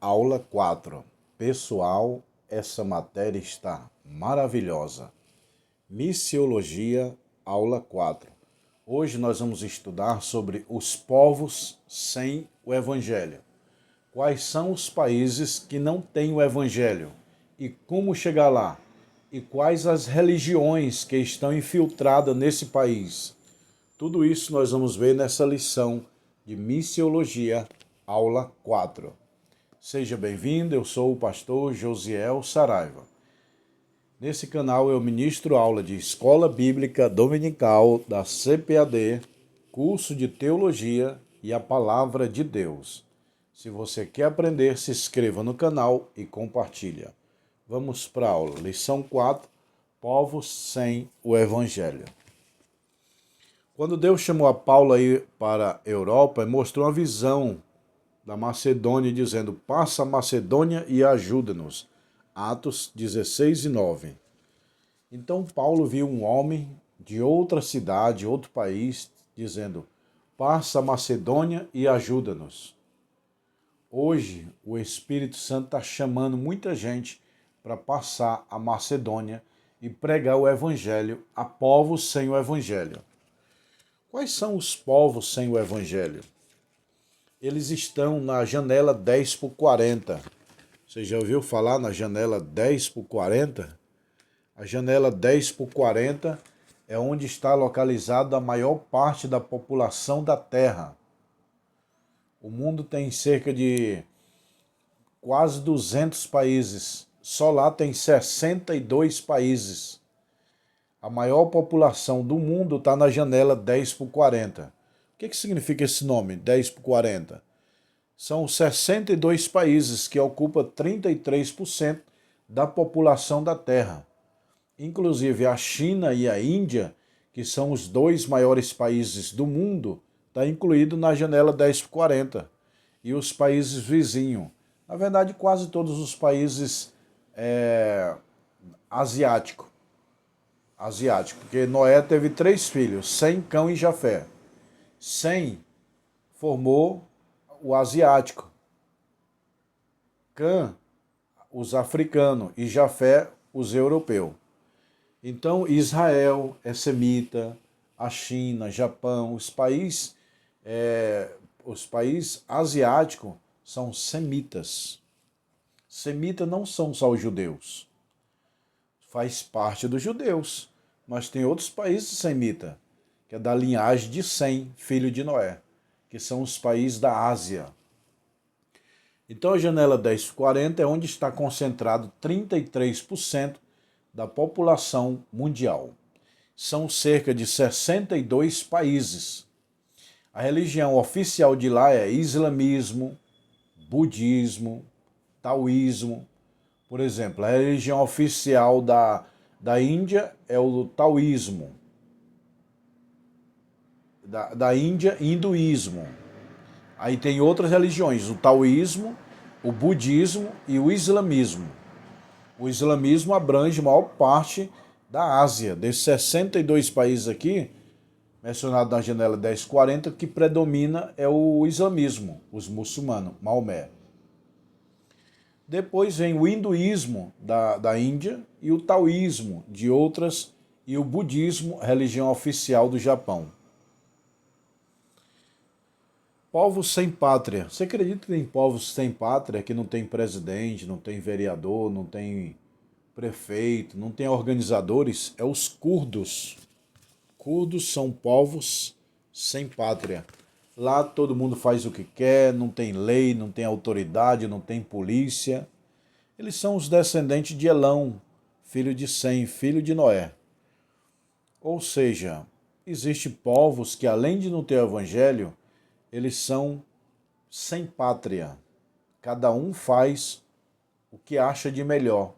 Aula 4. Pessoal, essa matéria está maravilhosa. Missiologia, aula 4. Hoje nós vamos estudar sobre os povos sem o Evangelho. Quais são os países que não têm o Evangelho e como chegar lá? E quais as religiões que estão infiltradas nesse país? Tudo isso nós vamos ver nessa lição de Missiologia, aula 4. Seja bem-vindo, eu sou o pastor Josiel Saraiva. Nesse canal eu ministro aula de Escola Bíblica Dominical da CPAD, curso de Teologia e a Palavra de Deus. Se você quer aprender, se inscreva no canal e compartilha. Vamos para a aula. Lição 4, povos sem o Evangelho. Quando Deus chamou a Paulo aí para a Europa, mostrou uma visão da Macedônia, dizendo: passa a Macedônia e ajuda-nos. Atos 16 e 9. Então Paulo viu um homem de outra cidade, outro país, dizendo: passa a Macedônia e ajuda-nos. Hoje o Espírito Santo está chamando muita gente para passar a Macedônia e pregar o Evangelho a povos sem o Evangelho. Quais são os povos sem o Evangelho? Eles estão na janela 10 por 40. Você já ouviu falar na janela 10 por 40? A janela 10 por 40 é onde está localizada a maior parte da população da Terra. O mundo tem cerca de quase 200 países. Só lá tem 62 países. A maior população do mundo está na janela 10 por 40. O que significa esse nome, 10 por 40? São 62 países que ocupam 33% da população da Terra. Inclusive a China e a Índia, que são os dois maiores países do mundo, está incluído na janela 10 por 40. E os países vizinhos. Na verdade, quase todos os países asiáticos. Porque Noé teve 3 filhos, Sem, Cão e Jafé. Sem formou o asiático, Cã, os africanos e Jafé, os europeus. Então Israel é semita, a China, Japão, os países asiáticos são semitas. Semitas não são só os judeus. Faz parte dos judeus, mas tem outros países semitas, que é da linhagem de Sem, filho de Noé, que são os países da Ásia. Então a janela 1040 é onde está concentrado 33% da população mundial. São cerca de 62 países. A religião oficial de lá é islamismo, budismo, taoísmo. Por exemplo, a religião oficial da Índia é o taoísmo. Da Índia, hinduísmo. Aí tem outras religiões, o taoísmo, o budismo e o islamismo. O islamismo abrange a maior parte da Ásia. Desses 62 países aqui, mencionado na janela 1040, que predomina é o islamismo, os muçulmanos, Maomé. Depois vem o hinduísmo da Índia e o taoísmo de outras e o budismo, religião oficial do Japão. Povos sem pátria. Você acredita que tem povos sem pátria, que não tem presidente, não tem vereador, não tem prefeito, não tem organizadores? É os curdos. Curdos são povos sem pátria. Lá todo mundo faz o que quer, não tem lei, não tem autoridade, não tem polícia. Eles são os descendentes de Elão, filho de Sem, filho de Noé. Ou seja, existem povos que, além de não ter o evangelho, eles são sem pátria. Cada um faz o que acha de melhor.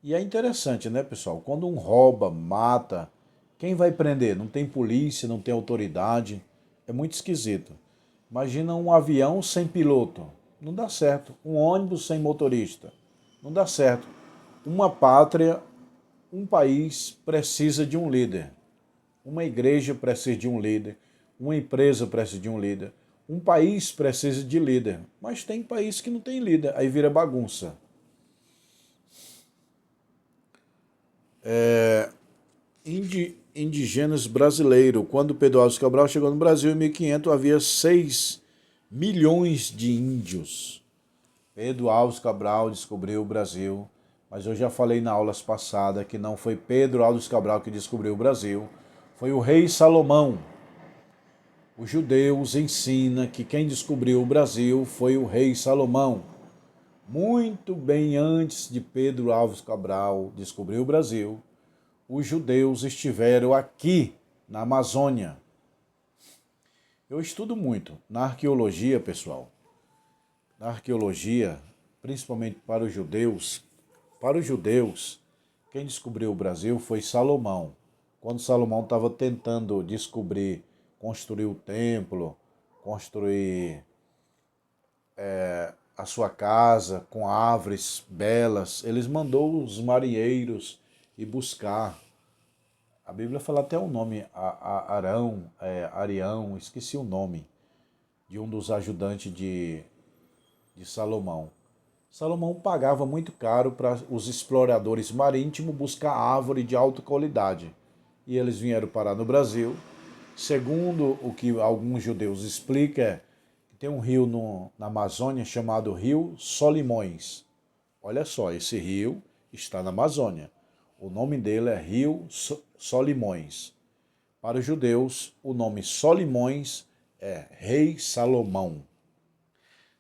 E é interessante, né, pessoal? Quando um rouba, mata, quem vai prender? Não tem polícia, não tem autoridade. É muito esquisito. Imagina um avião sem piloto. Não dá certo. Um ônibus sem motorista. Não dá certo. Uma pátria, um país precisa de um líder. Uma igreja precisa de um líder. Uma empresa precisa de um líder. Um país precisa de líder, mas tem país que não tem líder, aí vira bagunça. Indígenas brasileiro. Quando Pedro Álvares Cabral chegou no Brasil em 1500, havia 6 milhões de índios. Pedro Álvares Cabral descobriu o Brasil, mas eu já falei na aulas passadas que não foi Pedro Álvares Cabral que descobriu o Brasil, foi o rei Salomão. Os judeus ensinam que quem descobriu o Brasil foi o rei Salomão. Muito bem antes de Pedro Álvares Cabral descobrir o Brasil, os judeus estiveram aqui na Amazônia. Eu estudo muito na arqueologia, pessoal. Na arqueologia, principalmente para os judeus, quem descobriu o Brasil foi Salomão. Quando Salomão estava tentando descobrir, construir o templo, construir a sua casa com árvores belas, eles mandou os marinheiros ir buscar. A Bíblia fala até o nome, Arião, esqueci o nome, de um dos ajudantes de Salomão. Salomão pagava muito caro para os exploradores marítimos buscar árvore de alta qualidade. E eles vieram parar no Brasil. Segundo o que alguns judeus explicam, tem um rio na Amazônia chamado Rio Solimões. Olha só, esse rio está na Amazônia. O nome dele é Rio Solimões. Para os judeus, o nome Solimões é Rei Salomão.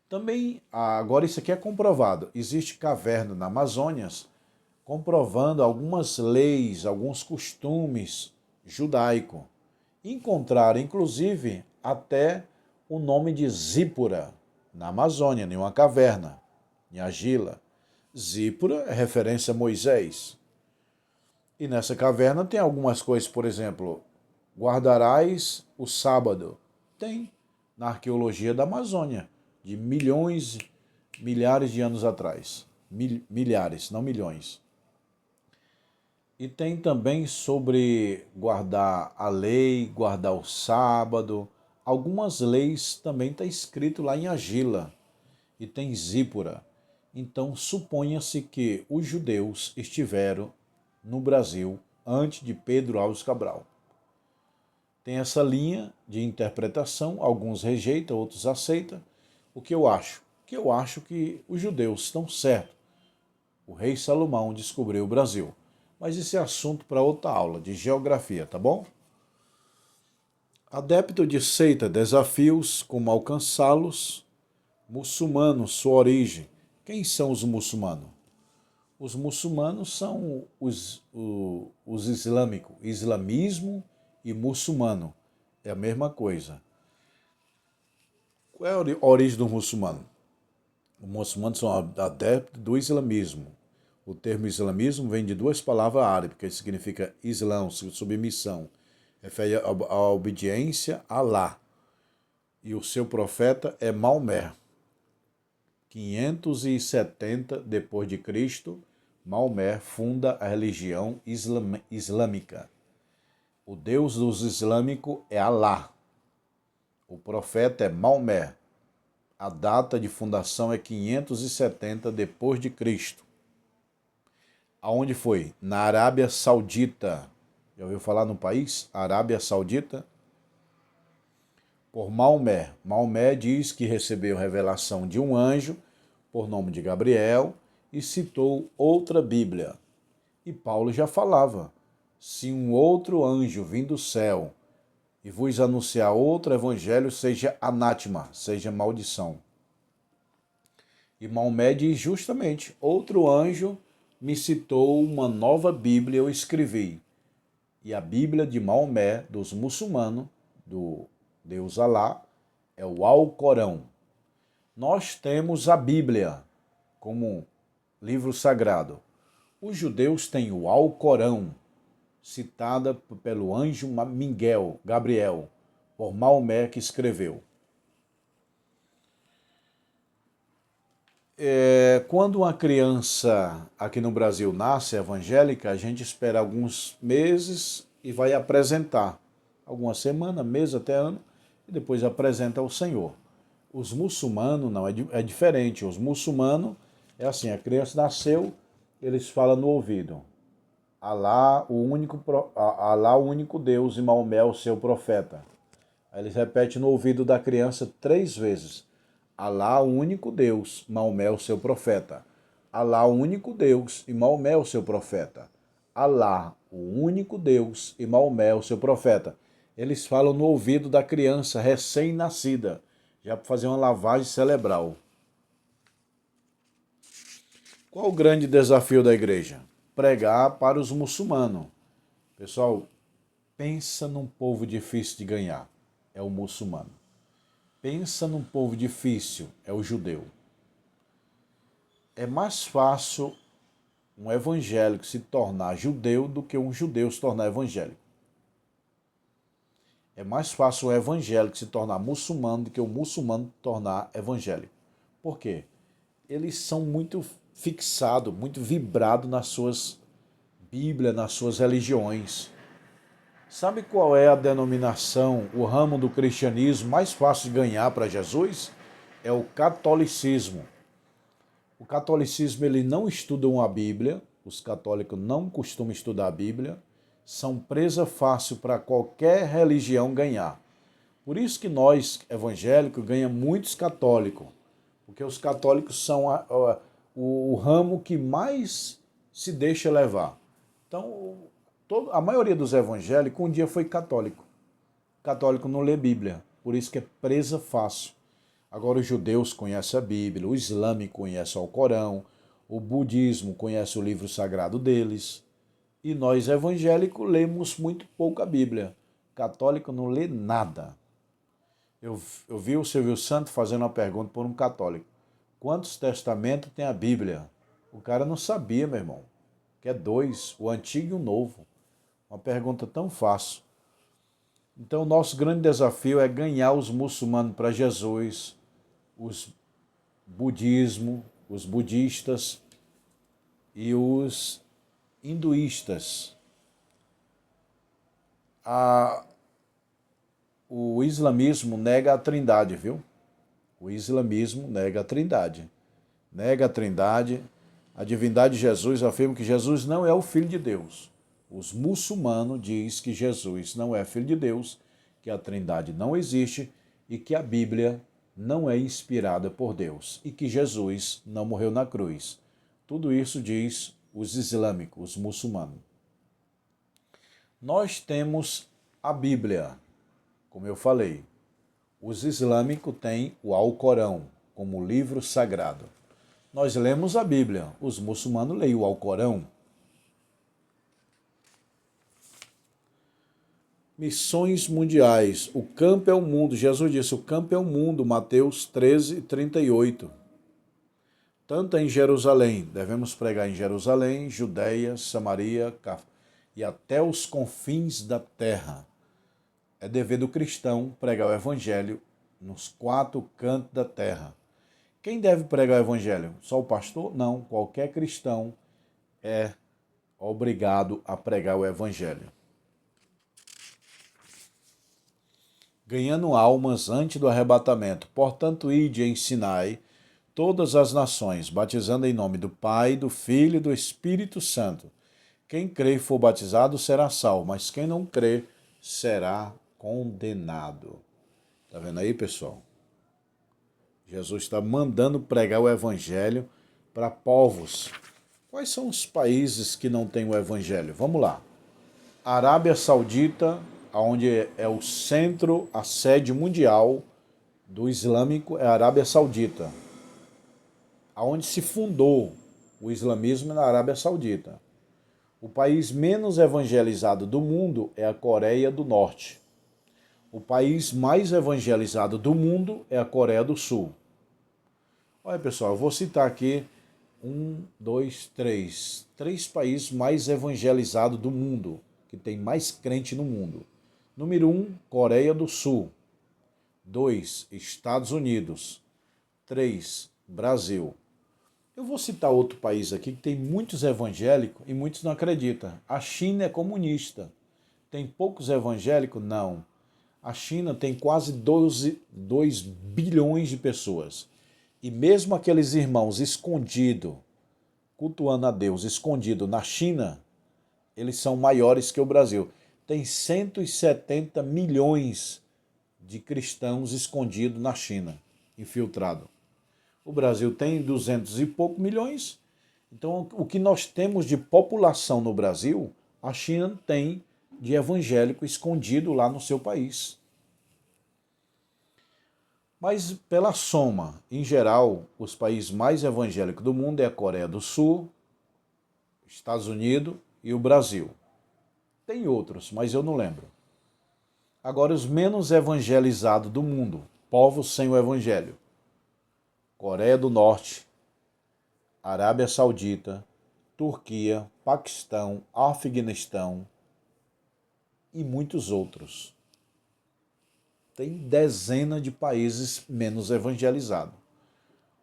Também, agora isso aqui é comprovado, existe caverna na Amazônia comprovando algumas leis, alguns costumes judaicos. Encontraram, inclusive, até o nome de Zípora, na Amazônia, em uma caverna, em Agila. Zípora é referência a Moisés. E nessa caverna tem algumas coisas, por exemplo, guardarás o sábado. Tem na arqueologia da Amazônia, de milhares de anos atrás. Milhares, não milhões. E tem também sobre guardar a lei, guardar o sábado. Algumas leis também está escrito lá em Agila. E tem Zípora. Então suponha-se que os judeus estiveram no Brasil antes de Pedro Álvares Cabral. Tem essa linha de interpretação, alguns rejeitam, outros aceitam. O que eu acho? Que eu acho que os judeus estão certos. O rei Salomão descobriu o Brasil. Mas esse é assunto para outra aula de geografia, tá bom? Adepto de seita, desafios, como alcançá-los. Muçulmanos, sua origem. Quem são os muçulmanos? Os muçulmanos são os islâmicos. Islamismo e muçulmano é a mesma coisa. Qual é a origem do muçulmano? Os muçulmanos são adeptos do islamismo. O termo islamismo vem de duas palavras árabes, que significa islão, submissão. Refere à obediência a Alá. E o seu profeta é Maomé. 570 depois de Cristo, Maomé funda a religião islâmica. O Deus dos islâmicos é Alá. O profeta é Maomé. A data de fundação é 570 depois de Cristo. Aonde foi? Na Arábia Saudita. Já ouviu falar no país? Arábia Saudita? Por Maomé. Maomé diz que recebeu revelação de um anjo, por nome de Gabriel, e citou outra Bíblia. E Paulo já falava, se um outro anjo vir do céu e vos anunciar outro evangelho, seja anátema, seja maldição. E Maomé diz justamente, outro anjo me citou uma nova Bíblia, eu escrevi. E a Bíblia de Maomé, dos muçulmanos, do Deus Alá, é o Alcorão. Nós temos a Bíblia como livro sagrado. Os judeus têm o Alcorão, citada pelo anjo Gabriel, por Maomé que escreveu. Quando uma criança aqui no Brasil nasce evangélica, a gente espera alguns meses e vai apresentar. Algumas semanas, meses até ano, e depois apresenta ao Senhor. Os muçulmanos não, é diferente. Os muçulmanos é assim, a criança nasceu, eles falam no ouvido. Alá, o único Deus, e Maomé, o seu profeta. Aí eles repetem no ouvido da criança 3 vezes. Alá, o único Deus, Maomé, o seu profeta. Alá, o único Deus, e Maomé, o seu profeta. Alá, o único Deus, e Maomé, o seu profeta. Eles falam no ouvido da criança recém-nascida, já para fazer uma lavagem cerebral. Qual o grande desafio da igreja? Pregar para os muçulmanos. Pessoal, pensa num povo difícil de ganhar. É o muçulmano. Pensa num povo difícil. É o judeu. É mais fácil um evangélico se tornar judeu do que um judeu se tornar evangélico. É mais fácil um evangélico se tornar muçulmano do que um muçulmano se tornar evangélico. Por quê? Eles são muito fixados, muito vibrados nas suas Bíblias, nas suas religiões. Sabe qual é a denominação, o ramo do cristianismo mais fácil de ganhar para Jesus? É o catolicismo. O catolicismo, ele não estudam a Bíblia, os católicos não costumam estudar a Bíblia, são presa fácil para qualquer religião ganhar. Por isso que nós, evangélicos, ganhamos muitos católicos, porque os católicos são o ramo que mais se deixa levar. Então, a maioria dos evangélicos um dia foi católico. Católico não lê Bíblia, por isso que é presa fácil. Agora os judeus conhecem a Bíblia, o islâmico conhece o Corão, o budismo conhece o livro sagrado deles. E nós evangélicos lemos muito pouco a Bíblia. Católico não lê nada. Eu vi o Silvio Santos fazendo uma pergunta por um católico. Quantos testamentos tem a Bíblia? O cara não sabia, meu irmão. Que é 2, o antigo e o novo. Uma pergunta tão fácil. Então, o nosso grande desafio é ganhar os muçulmanos para Jesus, os budistas e os hinduístas. O islamismo nega a trindade, viu? O islamismo nega a trindade. Nega a trindade. A divindade de Jesus afirma que Jesus não é o Filho de Deus. Os muçulmanos dizem que Jesus não é Filho de Deus, que a trindade não existe e que a Bíblia não é inspirada por Deus e que Jesus não morreu na cruz. Tudo isso diz os islâmicos, os muçulmanos. Nós temos a Bíblia, como eu falei. Os islâmicos têm o Alcorão como livro sagrado. Nós lemos a Bíblia, os muçulmanos leem o Alcorão. Missões mundiais. O campo é o mundo. Jesus disse, o campo é o mundo. Mateus 13:38. Tanto em Jerusalém, devemos pregar em Jerusalém, Judeia, Samaria e até os confins da terra. É dever do cristão pregar o evangelho nos 4 cantos da terra. Quem deve pregar o evangelho? Só o pastor? Não, qualquer cristão é obrigado a pregar o evangelho. Ganhando almas antes do arrebatamento. Portanto, ide e ensinai todas as nações, batizando em nome do Pai, do Filho e do Espírito Santo. Quem crê e for batizado será salvo, mas quem não crê será condenado. Tá vendo aí, pessoal? Jesus está mandando pregar o evangelho para povos. Quais são os países que não têm o evangelho? Vamos lá. Arábia Saudita, onde é o centro, a sede mundial do islâmico, é a Arábia Saudita. Onde se fundou o islamismo é na Arábia Saudita. O país menos evangelizado do mundo é a Coreia do Norte. O país mais evangelizado do mundo é a Coreia do Sul. Olha, pessoal, eu vou citar aqui 3 países mais evangelizados do mundo, que tem mais crente no mundo. Número 1, Coreia do Sul. 2, Estados Unidos. 3, Brasil. Eu vou citar outro país aqui que tem muitos evangélicos e muitos não acreditam. A China é comunista. Tem poucos evangélicos? Não. A China tem quase 2 bilhões de pessoas. E mesmo aqueles irmãos escondidos, cultuando a Deus, escondido na China, eles são maiores que o Brasil. Tem 170 milhões de cristãos escondidos na China, infiltrado. O Brasil tem 200 e poucos milhões. Então, o que nós temos de população no Brasil, a China tem de evangélico escondido lá no seu país. Mas, pela soma, em geral, os países mais evangélicos do mundo é a Coreia do Sul, Estados Unidos e o Brasil. Tem outros, mas eu não lembro. Agora, os menos evangelizados do mundo, povos sem o evangelho. Coreia do Norte, Arábia Saudita, Turquia, Paquistão, Afeganistão e muitos outros. Tem dezenas de países menos evangelizados.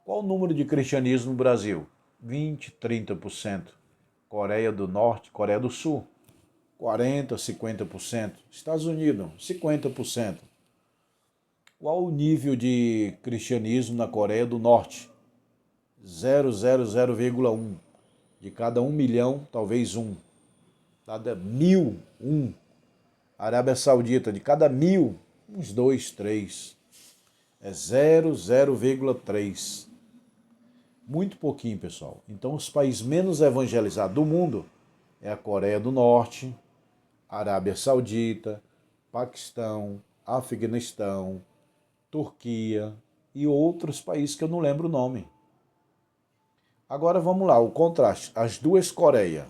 Qual o número de cristianismo no Brasil? 20, 30%. Coreia do Norte, Coreia do Sul, 40, 50%. Estados Unidos, 50%. Qual o nível de cristianismo na Coreia do Norte? 0,1. De cada 1 milhão, talvez um. Cada 1.000, um. Arábia Saudita, de cada 1.000, uns 2, 3. É 0,3. Muito pouquinho, pessoal. Então, os países menos evangelizados do mundo é a Coreia do Norte, Arábia Saudita, Paquistão, Afeganistão, Turquia e outros países que eu não lembro o nome. Agora vamos lá, o contraste. As duas Coreias,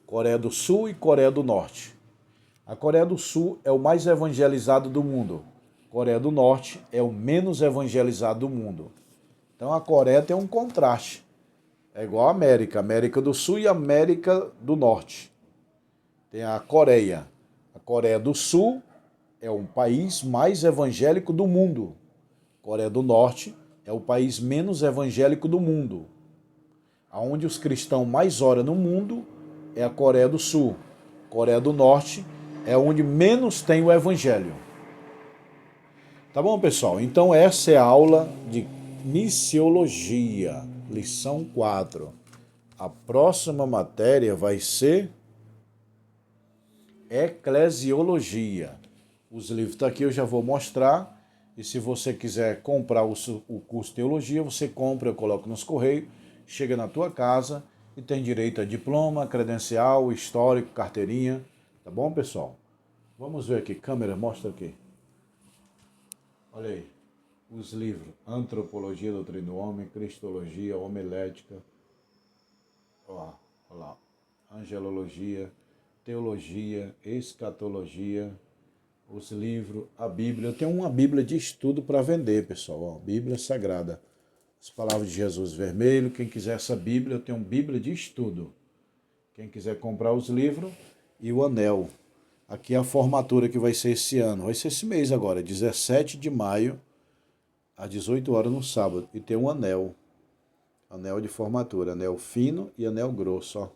Coreia do Sul e Coreia do Norte. A Coreia do Sul é o mais evangelizado do mundo. A Coreia do Norte é o menos evangelizado do mundo. Então a Coreia tem um contraste. É igual a América, América do Sul e América do Norte. Tem a Coreia. A Coreia do Sul é o país mais evangélico do mundo. A Coreia do Norte é o país menos evangélico do mundo. Aonde os cristãos mais oram no mundo é a Coreia do Sul. A Coreia do Norte é onde menos tem o evangelho. Tá bom, pessoal? Então essa é a aula de missiologia, lição 4. A próxima matéria vai ser eclesiologia. Os livros estão aqui, eu já vou mostrar. E se você quiser comprar o curso de teologia, você compra, eu coloco nos correios, chega na tua casa e tem direito a diploma, credencial, histórico, carteirinha. Tá bom, pessoal? Vamos ver aqui, câmera, mostra aqui. Olha aí, os livros. Antropologia, Doutrina do Homem, Cristologia, Homilética. Olha lá. Angelologia, Teologia, Escatologia, os livros, a Bíblia. Eu tenho uma Bíblia de estudo para vender, pessoal. Ó, Bíblia Sagrada. As Palavras de Jesus Vermelho. Quem quiser essa Bíblia, eu tenho uma Bíblia de estudo. Quem quiser comprar os livros e o anel. Aqui é a formatura que vai ser esse ano. Vai ser esse mês agora, 17 de maio, às 18 horas no sábado. E tem um anel. Anel de formatura. Anel fino e anel grosso, ó.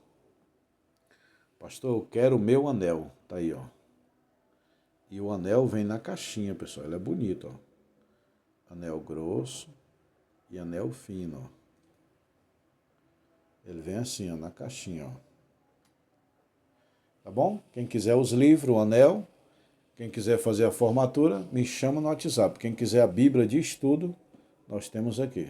Pastor, eu quero o meu anel. Tá aí, ó. E o anel vem na caixinha, pessoal. Ele é bonito, ó. Anel grosso e anel fino, ó. Ele vem assim, ó, na caixinha, ó. Tá bom? Quem quiser os livros, o anel, quem quiser fazer a formatura, me chama no WhatsApp. Quem quiser a Bíblia de estudo, nós temos aqui.